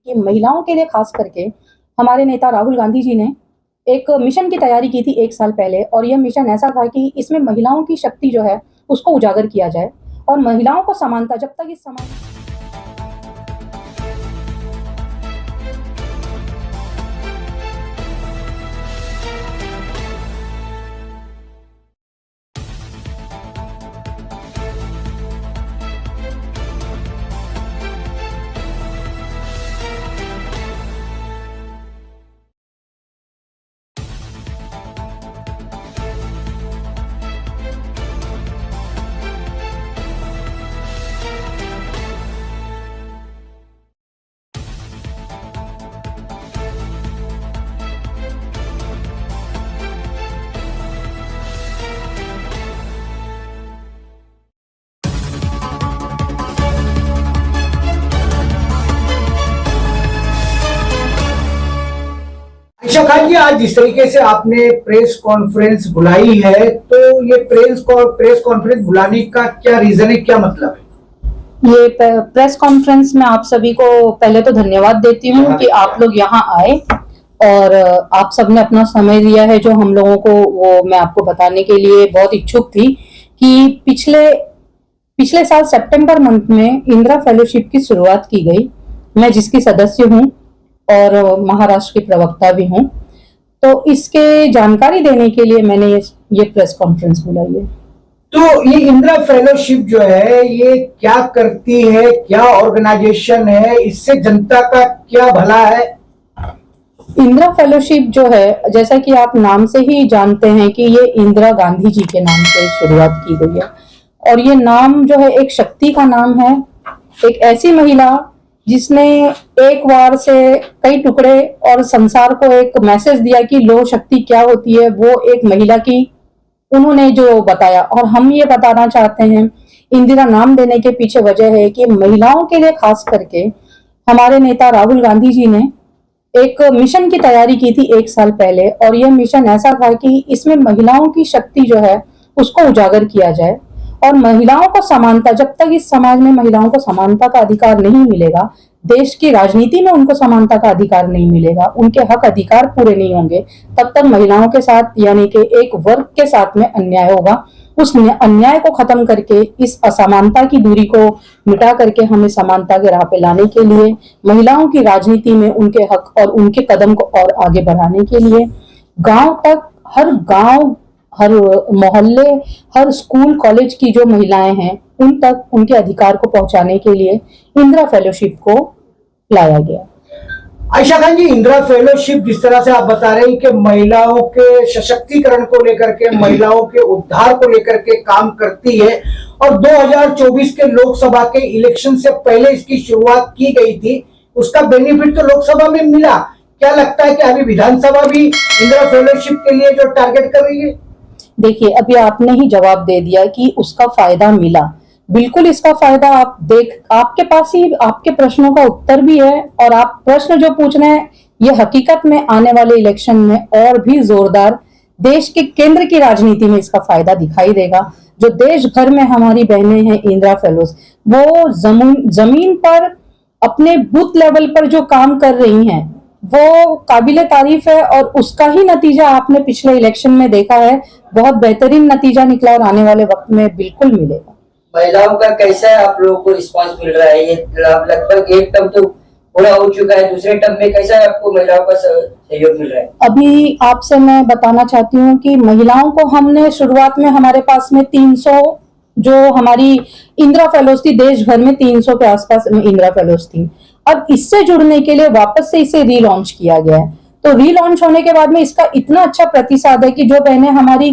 कि महिलाओं के लिए खास करके हमारे नेता राहुल गांधी जी ने एक मिशन की तैयारी की थी 1 साल पहले, और यह मिशन ऐसा था कि इसमें महिलाओं की शक्ति जो है उसको उजागर किया जाए और महिलाओं को समानता, जब तक इस समाज अच्छा खान जी, आज जिस तरीके से आपने प्रेस कॉन्फ्रेंस बुलाई है, तो ये प्रेस कॉन्फ्रेंस बुलाने का क्या रीजन है, क्या मतलब है? ये प्रेस कॉन्फ्रेंस में आप सभी को पहले तो धन्यवाद देती हूँ कि आप लोग यहाँ आए और आप सबने अपना समय दिया है, जो हम लोगों को वो मैं आपको बताने के लिए बहुत इच्छुक थी कि पिछले साल सितंबर मंथ में इंदिरा फेलोशिप की शुरुआत की गई। मैं जिसकी सदस्य हूँ और महाराष्ट्र की प्रवक्ता भी हूँ, तो इसके जानकारी देने के लिए मैंने ये प्रेस कॉन्फ्रेंस बुलाई है। तो ये इंदिरा फेलोशिप जो है ये क्या करती है, क्या ऑर्गेनाइजेशन है, इससे जनता का क्या भला है? इंदिरा फेलोशिप जो है, जैसा कि आप नाम से ही जानते हैं कि ये इंदिरा गांधी जी के नाम से शुरुआत की गई है, और ये नाम जो है एक शक्ति का नाम है। एक ऐसी महिला जिसने एक बार से कई टुकड़े और संसार को एक मैसेज दिया कि लो शक्ति क्या होती है, वो एक महिला की उन्होंने जो बताया। और हम ये बताना चाहते हैं, इंदिरा नाम देने के पीछे वजह है कि महिलाओं के लिए खास करके हमारे नेता राहुल गांधी जी ने एक मिशन की तैयारी की थी 1 साल पहले, और यह मिशन ऐसा था कि इसमें महिलाओं की शक्ति जो है उसको उजागर किया जाए और महिलाओं को समानता, जब तक इस समाज में महिलाओं को समानता का अधिकार नहीं मिलेगा, देश की राजनीति में उनको समानता का अधिकार नहीं मिलेगा, उनके हक अधिकार पूरे नहीं होंगे, तब तक महिलाओं के साथ यानी कि एक वर्ग के साथ में अन्याय होगा। उस अन्याय को खत्म करके, इस असमानता की दूरी को मिटा करके हमें समानता के राह पे लाने के लिए, महिलाओं की राजनीति में उनके हक और उनके कदम को और आगे बढ़ाने के लिए गांव तक, हर मोहल्ले, हर स्कूल कॉलेज की जो महिलाएं हैं उन तक उनके अधिकार को पहुंचाने के लिए इंदिरा फेलोशिप को लाया गया। आयशा खान जी, इंदिरा फेलोशिप जिस तरह से आप बता रहे हैं कि महिलाओं के सशक्तिकरण को लेकर के, महिलाओं के उद्धार को लेकर के काम करती है, और 2024 के लोकसभा के इलेक्शन से पहले इसकी शुरुआत की गई थी, उसका बेनिफिट तो लोकसभा में मिला। क्या लगता है कि अभी विधानसभा भी इंदिरा फेलोशिप के लिए जो टारगेट कर रही है? देखिए, अभी आपने ही जवाब दे दिया कि उसका फायदा मिला। बिल्कुल इसका फायदा आपके पास ही आपके प्रश्नों का उत्तर भी है, और आप प्रश्न जो पूछ रहे हैं ये हकीकत में आने वाले इलेक्शन में और भी जोरदार देश के केंद्र की राजनीति में इसका फायदा दिखाई देगा। जो देश भर में हमारी बहनें हैं इंदिरा फेलोज, वो जमीन पर अपने बूथ लेवल पर जो काम कर रही हैं वो काबिले तारीफ है, और उसका ही नतीजा आपने पिछले इलेक्शन में देखा है। बहुत बेहतरीन नतीजा निकला और आने वाले वक्त में बिल्कुल मिलेगा। महिलाओं का कैसा आप लोगों को रिस्पांस मिल रहा है? ये लगभग एक टर्म तो पूरा हो चुका है, दूसरे टर्म में कैसा आपको महिलाओं का सहयोग मिल रहा है? अभी आपसे मैं बताना चाहती हूँ कि महिलाओं को हमने शुरुआत में हमारे पास में 300 जो हमारी इंदिरा फेलोज थी, देश भर में 300 के आसपास इंदिरा फेलोज थी। अब इससे जुड़ने के लिए वापस से इसे रीलॉन्च किया गया है। तो रीलॉन्च होने के बाद में इसका इतना अच्छा प्रतिसाद है कि जो बहनें हमारी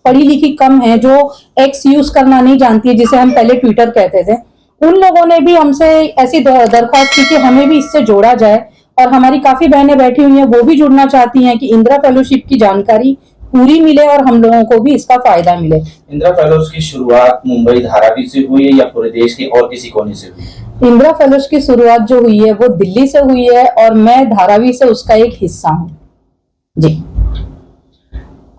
पढ़ी लिखी कम है, जो एक्स यूज करना नहीं जानती है, जिसे हम पहले ट्विटर कहते थे, उन लोगों ने भी हमसे ऐसी दरख्वास्त की कि हमें भी इससे जोड़ा जाए, और हमारी काफी बहनें बैठी हुई हैं वो भी जुड़ना चाहती हैं कि इंदिरा फेलोशिप की जानकारी पूरी मिले और हम लोगों को भी इसका फायदा मिले। इंदिरा फेलोज की शुरुआत मुंबई धारावी से हुई है या पूरे देश के और किसी कोने से हुई? इंदिरा फेलोज की शुरुआत जो हुई है वो दिल्ली से हुई है, और मैं धारावी से उसका एक हिस्सा हूँ जी।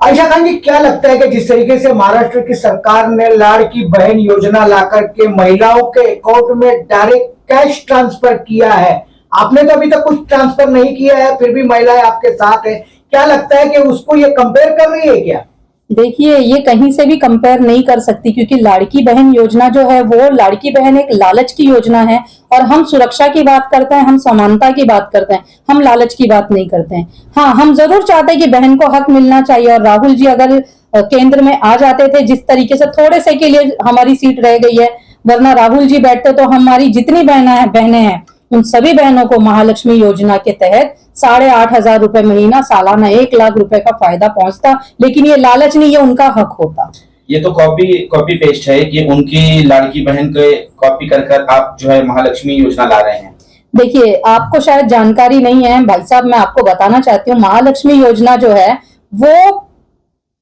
आयशा खान जी, क्या लगता है कि जिस तरीके से महाराष्ट्र की सरकार ने लाड़की बहन योजना लाकर के महिलाओं के अकाउंट में डायरेक्ट कैश ट्रांसफर किया है, आपने तो अभी तक कुछ ट्रांसफर नहीं किया है, फिर भी महिलाएं आपके साथ है। क्या लगता है कि उसको ये कंपेयर कर रही है क्या? देखिए, ये कहीं से भी कंपेयर नहीं कर सकती, क्योंकि लाड़की बहन योजना जो है वो लाड़की बहन एक लालच की योजना है, और हम सुरक्षा की बात करते हैं, हम समानता की बात करते हैं, हम लालच की बात नहीं करते हैं। हाँ, हम जरूर चाहते हैं कि बहन को हक मिलना चाहिए, और राहुल जी अगर केंद्र में आ जाते थे, जिस तरीके से थोड़े से के लिए हमारी सीट रह गई है, वरना राहुल जी बैठते तो हमारी जितनी बहनें हैं उन सभी बहनों को महालक्ष्मी योजना के तहत 8,500 रुपए महीना, सालाना 1 लाख रुपए का फायदा पहुंचता। लेकिन ये लालच नहीं, ये उनका हक होता। ये तो कॉपी पेस्ट है कि उनकी लाड़की बहन के कॉपी कर आप जो है महालक्ष्मी योजना ला रहे हैं। देखिए, आपको शायद जानकारी नहीं है भाई साहब, मैं आपको बताना चाहती हूँ, महालक्ष्मी योजना जो है वो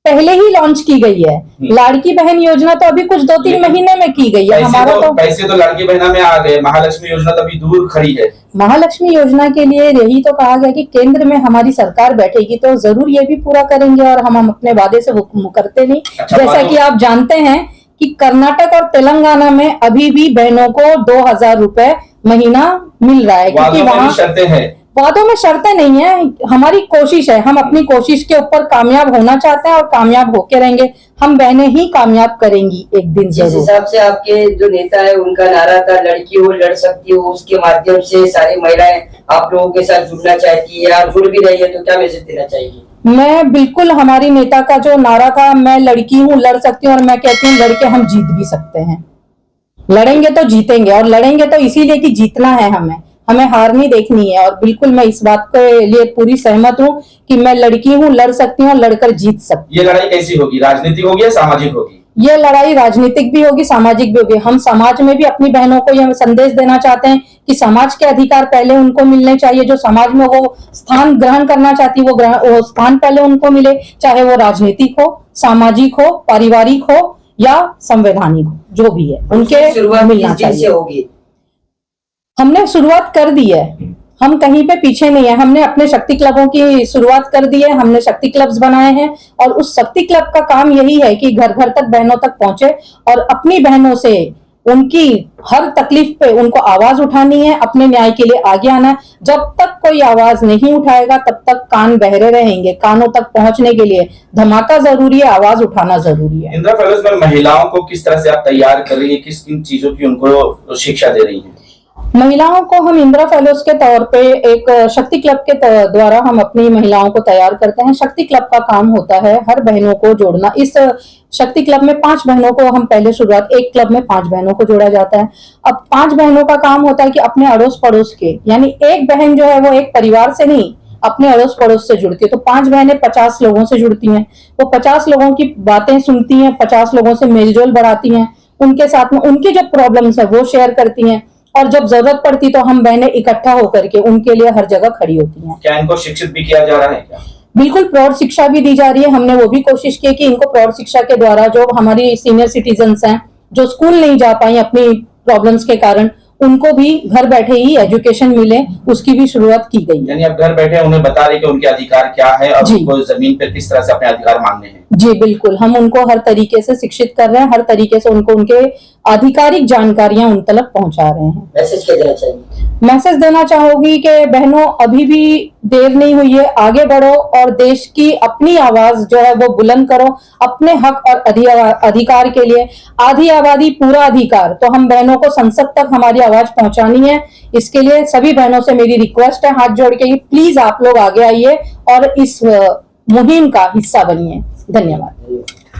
पहले ही लॉन्च की गई है। लाड़की बहन योजना तो अभी कुछ 2-3 महीने में की गई है। हमारा तो पैसे तो लाड़की बहना में आ गए, महालक्ष्मी योजना तो अभी दूर खड़ी है। महालक्ष्मी योजना के लिए यही तो कहा गया कि केंद्र में हमारी सरकार बैठेगी तो जरूर ये भी पूरा करेंगे, और हम अपने वादे से मुकरते नहीं। अच्छा, जैसा कि आप जानते हैं कि कर्नाटक और तेलंगाना में अभी भी बहनों को 2,000 रुपए महीना मिल रहा है, क्योंकि वहां शर्तें हैं। वादों में शर्तें नहीं है, हमारी कोशिश है, हम अपनी कोशिश के ऊपर कामयाब होना चाहते हैं और कामयाब होके रहेंगे। हम बहनें ही कामयाब करेंगी एक दिन जिस जरूर। हिसाब से आपके जो नेता है उनका नारा था लड़की हो लड़ सकती हो, उसके माध्यम से सारी महिलाएं आप लोगों के साथ जुड़ना चाहती है, आप जुड़ भी रही है, तो क्या मैसेज देना चाहिए? मैं बिल्कुल, हमारी नेता का जो नारा था, मैं लड़की हूँ लड़ सकती हूँ, और मैं कहती हूँ लड़के हम जीत भी सकते हैं। लड़ेंगे तो जीतेंगे, और लड़ेंगे तो इसीलिए कि जीतना है, हमें हार नहीं देखनी है। और बिल्कुल मैं इस बात के लिए पूरी सहमत हूँ कि मैं लड़की हूँ, लड़ सकती हूँ, लड़कर जीत सकती ये लड़ाई कैसी होगी? राजनीतिक होगी या सामाजिक होगी? हूँ। ये लड़ाई राजनीतिक भी होगी, सामाजिक भी होगी। हम समाज में भी अपनी बहनों को यह संदेश देना चाहते हैं कि समाज के अधिकार पहले उनको मिलने चाहिए, जो समाज में वो स्थान ग्रहण करना चाहती है वो स्थान पहले उनको मिले, चाहे वो राजनीतिक हो, सामाजिक हो, पारिवारिक हो या संवैधानिक हो, जो भी है उनके शुरुआत मिलना किस दिन से चाहिए। होगी? हमने शुरुआत कर दी है, हम कहीं पे पीछे नहीं है। हमने अपने शक्ति क्लबों की शुरुआत कर दी है, हमने शक्ति क्लब्स बनाए हैं, और उस शक्ति क्लब का काम यही है कि घर घर तक बहनों तक पहुंचे और अपनी बहनों से उनकी हर तकलीफ पे उनको आवाज उठानी है, अपने न्याय के लिए आगे आना है। जब तक कोई आवाज नहीं उठाएगा तब तक कान बहरे रहेंगे। कानों तक पहुंचने के लिए धमाका जरूरी है, आवाज उठाना जरूरी है। इंदिरा फेलोज में महिलाओं को किस तरह से आप तैयार कर रही है, किस किन चीजों की उनको शिक्षा दे रही है? महिलाओं को हम इंदिरा फेलोज के तौर पे एक शक्ति क्लब के द्वारा हम अपनी महिलाओं को तैयार करते हैं। शक्ति क्लब का काम होता है हर बहनों को जोड़ना। इस शक्ति क्लब में 5 बहनों को हम पहले शुरुआत, एक क्लब में 5 बहनों को जोड़ा जाता है। अब 5 बहनों का काम होता है कि अपने अड़ोस पड़ोस के, यानी एक बहन जो है वो एक परिवार से नहीं अपने अड़ोस पड़ोस से जुड़ती है। तो 5 बहनें 50 लोगों से जुड़ती हैं, वो 50 लोगों की बातें सुनती हैं, 50 लोगों से मेलजोल बढ़ाती हैं, उनके साथ में उनकी जो प्रॉब्लम्स है वो शेयर करती हैं, और जब जरूरत पड़ती तो हम बहनें इकट्ठा होकर के उनके लिए हर जगह खड़ी होती हैं। क्या इनको शिक्षित भी किया जा रहा है क्या? बिल्कुल, प्रौढ़ शिक्षा भी दी जा रही है। हमने वो भी कोशिश की कि इनको प्रौढ़ शिक्षा के द्वारा, जो हमारी सीनियर सिटीजन्स हैं जो स्कूल नहीं जा पाई अपनी प्रॉब्लम्स के कारण, उनको भी घर बैठे ही एजुकेशन मिले, उसकी भी शुरुआत की गई है। यानी आप घर बैठे उन्हें बता रहे कि उनके अधिकार क्या है और जी। उनको जमीन पर किस तरह से अपने अधिकार मांगने हैं। जी बिल्कुल, हम उनको हर तरीके से शिक्षित कर रहे हैं, हर तरीके से उनको उनके आधिकारिक जानकारियां उन तक पहुंचा रहे हैं। मैसेज क्या देना चाहिए? मैसेज देना चाहूंगी कि बहनों, अभी भी देर नहीं हुई है, आगे बढ़ो और देश की अपनी आवाज जो है वो बुलंद करो अपने हक और अधिकार के लिए। आधी आबादी पूरा अधिकार, तो हम बहनों को संसद तक हमारी आवाज पहुंचानी है। इसके लिए सभी बहनों से मेरी रिक्वेस्ट है हाथ जोड़ के, प्लीज आप लोग आगे आइए और इस मुहिम का हिस्सा बनिए। धन्यवाद।